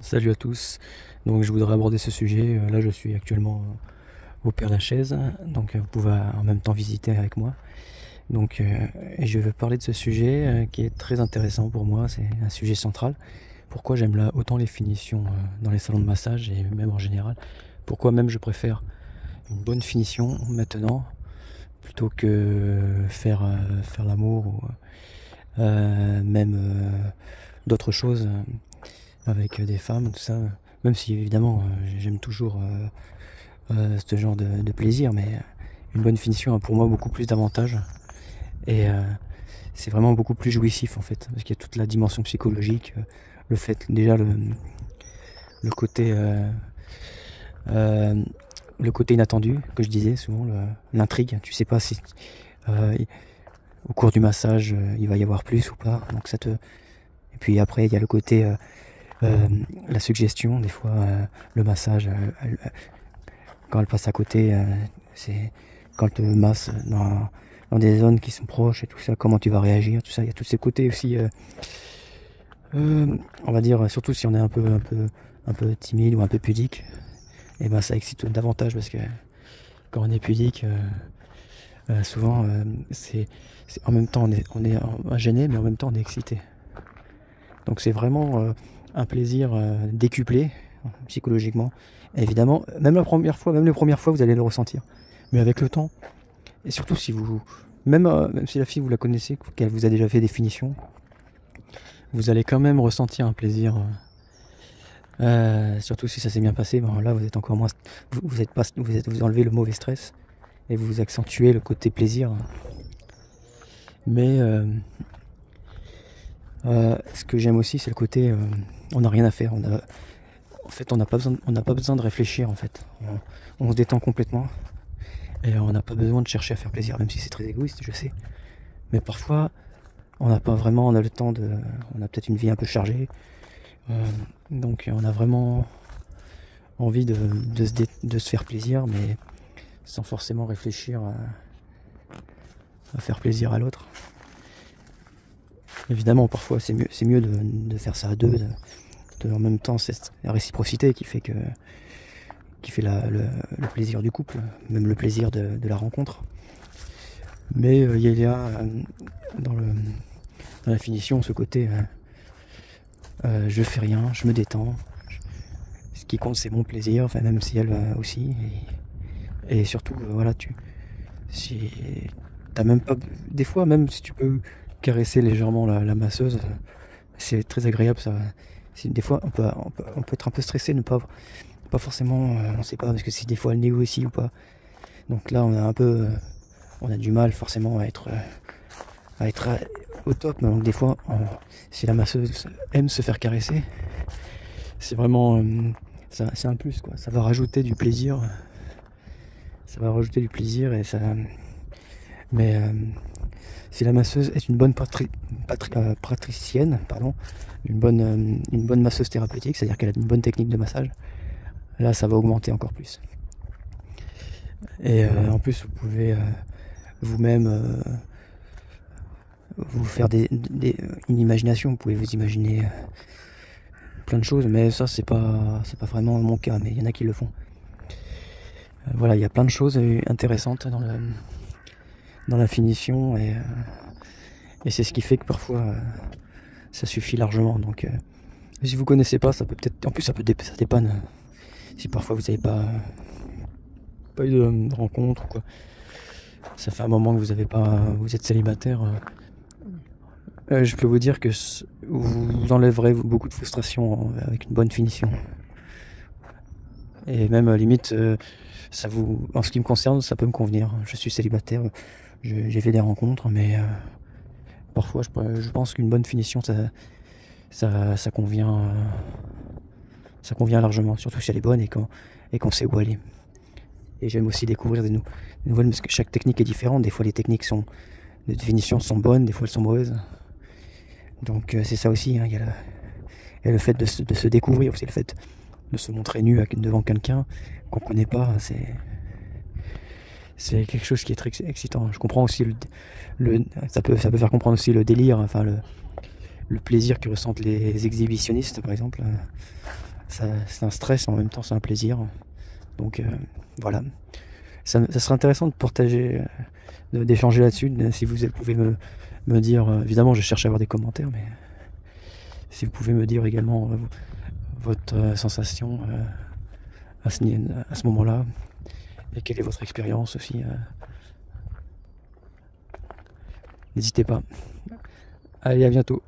Salut à tous, donc je voudrais aborder ce sujet. Là je suis actuellement au Père-Lachaise, donc vous pouvez en même temps visiter avec moi. Donc et je vais parler de ce sujet qui est très intéressant pour moi, c'est un sujet central. Pourquoi j'aime autant les finitions dans les salons de massage et même en général. Pourquoi même je préfère une bonne finition maintenant plutôt que faire l'amour ou même d'autres choses avec des femmes, tout ça. Même si évidemment j'aime toujours ce genre de plaisir, mais une bonne finition a pour moi beaucoup plus d'avantages. Et c'est vraiment beaucoup plus jouissif en fait, parce qu'il y a toute la dimension psychologique, le fait déjà le côté le côté inattendu que je disais souvent, l'intrigue. Tu sais pas si au cours du massage il va y avoir plus ou pas, donc ça te. Et puis après il y a le côté la suggestion, des fois le massage, quand elle passe à côté, c'est quand elle te masse dans des zones qui sont proches et tout ça, comment tu vas réagir, tout ça. Il y a tous ces côtés aussi, on va dire, surtout si on est un peu timide ou un peu pudique, et ben ça excite davantage parce que quand on est pudique, souvent c'est en même temps on est gêné, mais en même temps on est excité. Donc c'est vraiment un plaisir décuplé psychologiquement. Et évidemment, même les premières fois, vous allez le ressentir. Mais avec le temps, et surtout si vous, même si la fille vous la connaissez, qu'elle vous a déjà fait des finitions, vous allez quand même ressentir un plaisir. Surtout si ça s'est bien passé, ben là vous êtes encore moins, vous enlevez le mauvais stress et vous accentuez le côté plaisir. Mais ce que j'aime aussi, c'est le côté, on n'a rien à faire. En fait, on n'a pas besoin de réfléchir. En fait, on se détend complètement et on n'a pas besoin de chercher à faire plaisir, même si c'est très égoïste, je sais. Mais parfois, on n'a pas vraiment, on a le temps on a peut-être une vie un peu chargée, donc on a vraiment envie de se faire plaisir, mais sans forcément réfléchir à faire plaisir à l'autre. Évidemment, parfois c'est mieux de faire ça à deux. En même temps, c'est la réciprocité qui fait le plaisir du couple, même le plaisir de la rencontre. Mais il y a dans la finition ce côté je fais rien, je me détends. Ce qui compte, c'est mon plaisir, enfin même si elle aussi. Et surtout, voilà, si t'as même pas, des fois même si tu peux caresser légèrement la masseuse, c'est très agréable ça. Des fois on peut être un peu stressé, ne pas forcément, on sait pas, parce que si des fois elle négocie ou pas. Donc là on a du mal forcément à être au top. Donc des fois si la masseuse aime se faire caresser, c'est vraiment c'est un plus quoi. Ça va rajouter du plaisir. Et ça. Mais si la masseuse est une bonne praticienne, une bonne masseuse thérapeutique, c'est-à-dire qu'elle a une bonne technique de massage, là ça va augmenter encore plus. Et en plus vous pouvez vous-même vous faire une imagination, vous pouvez vous imaginer plein de choses, mais ça c'est pas vraiment mon cas, mais il y en a qui le font. Voilà, il y a plein de choses intéressantes dans la finition, et c'est ce qui fait que parfois ça suffit largement. Donc si vous connaissez pas, ça peut peut-être, en plus ça dépanne si parfois vous n'avez pas eu de rencontre ou quoi, ça fait un moment que vous êtes célibataire, je peux vous dire que vous enlèverez beaucoup de frustration avec une bonne finition. Et même limite en ce qui me concerne, ça peut me convenir. Je suis célibataire, j'ai fait des rencontres, mais parfois je pense qu'une bonne finition ça convient largement, surtout si elle est bonne et qu'on sait où aller. Et j'aime aussi découvrir des nouvelles, parce que chaque technique est différente. Des fois les techniques de finition sont bonnes, des fois elles sont mauvaises. Donc c'est ça aussi, hein. Il y a le fait de se découvrir, c'est le fait de se montrer nu devant quelqu'un qu'on connaît pas, c'est quelque chose qui est très excitant. Je comprends aussi ça peut faire comprendre aussi le délire, enfin le plaisir que ressentent les exhibitionnistes par exemple, c'est un stress, mais en même temps c'est un plaisir. Donc voilà, ça serait intéressant de partager, d'échanger là-dessus. Si vous pouvez me dire, évidemment je cherche à avoir des commentaires, mais si vous pouvez me dire également votre sensation à ce moment-là, et quelle est votre expérience aussi, n'hésitez pas. Allez, à bientôt.